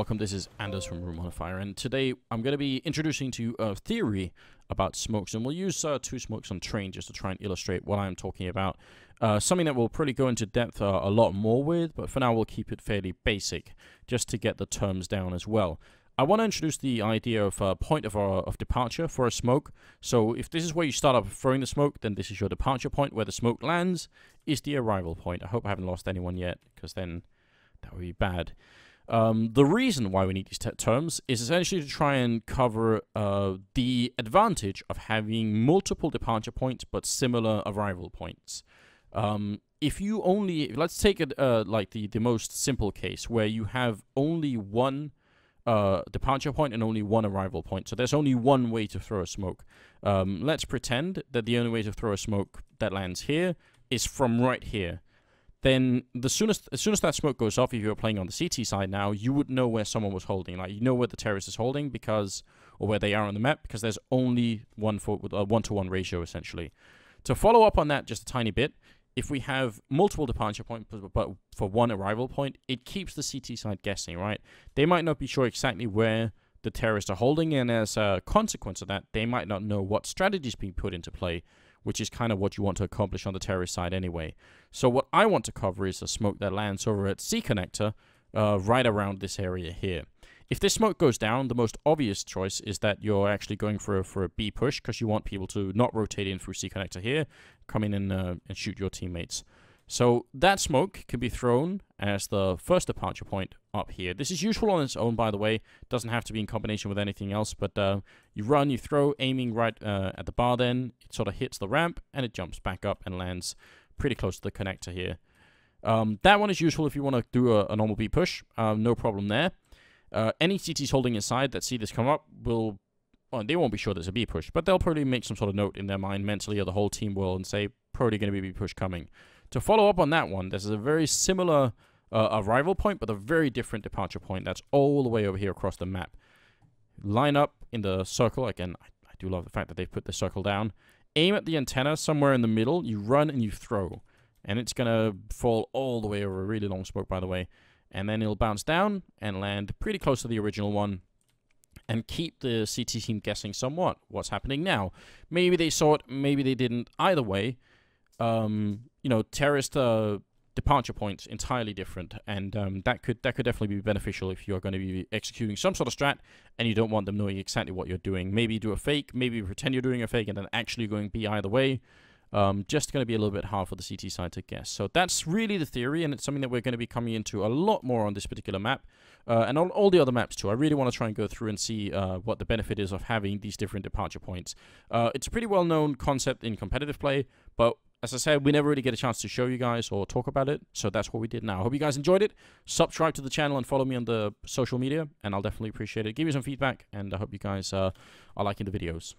welcome. This is Anders from Room on Fire, and today I'm going to be introducing to you a theory about smokes, and we'll use two smokes on train just to try and illustrate what I'm talking about. Something that we'll probably go into depth a lot more with, but for now we'll keep it fairly basic, just to get the terms down as well. I want to introduce the idea of a point of departure for a smoke. So if this is where you start up throwing the smoke, then this is your departure point. Where the smoke lands is the arrival point. I hope I haven't lost anyone yet, because then that would be bad. The reason why we need these terms is essentially to try and cover the advantage of having multiple departure points but similar arrival points. If you only, let's take it like the most simple case where you have only one departure point and only one arrival point. So there's only one way to throw a smoke. Let's pretend that the only way to throw a smoke that lands here is from right here. Then as soon as that smoke goes off, if you're playing on the CT side now, you would know where someone was holding. Like, you know where the terrorist is holding because, or where they are on the map, because there's only one for a 1-to-1 ratio essentially. To follow up on that just a tiny bit, if we have multiple departure points but for one arrival point, it keeps the CT side guessing, right? They might not be sure exactly where the terrorists are holding, and as a consequence of that, they might not know what strategy is being put into play, which is kind of what you want to accomplish on the terrorist side anyway. So what I want to cover is a smoke that lands over at C connector, right around this area here. If this smoke goes down, the most obvious choice is that you're actually going for a B push, because you want people to not rotate in through C connector here, come in and shoot your teammates. So that smoke can be thrown as the first departure point up here. This is useful on its own, by the way. It doesn't have to be in combination with anything else, but you run, you throw, aiming right at the bar then. It sort of hits the ramp, and it jumps back up and lands pretty close to the connector here. That one is useful if you want to do a normal B push. No problem there. Any CTs holding inside that see this come up will... Well, they won't be sure there's a B push, but they'll probably make some sort of note in their mind mentally, or the whole team will, and say, probably going to be a B push coming. To follow up on that one, there's a very similar arrival point, but a very different departure point. That's all the way over here across the map. Line up in the circle. Again, I do love the fact that they've put the circle down. Aim at the antenna somewhere in the middle. You run and you throw. And it's going to fall all the way over a really long smoke, by the way. And then it'll bounce down and land pretty close to the original one, and keep the CT team guessing somewhat what's happening now. Maybe they saw it, maybe they didn't. Either way, you know, terrorist departure points entirely different, and that could definitely be beneficial if you're going to be executing some sort of strat and you don't want them knowing exactly what you're doing. Maybe you do a fake, maybe you pretend you're doing a fake and then actually going B either way. Just going to be a little bit hard for the CT side to guess. So that's really the theory, and it's something that we're going to be coming into a lot more on this particular map, and on all the other maps too. I really want to try and go through and see what the benefit is of having these different departure points. It's a pretty well-known concept in competitive play, but as I said, we never really get a chance to show you guys or talk about it, so that's what we did now. I hope you guys enjoyed it. Subscribe to the channel and follow me on the social media, and I'll definitely appreciate it. Give me some feedback, and I hope you guys are liking the videos.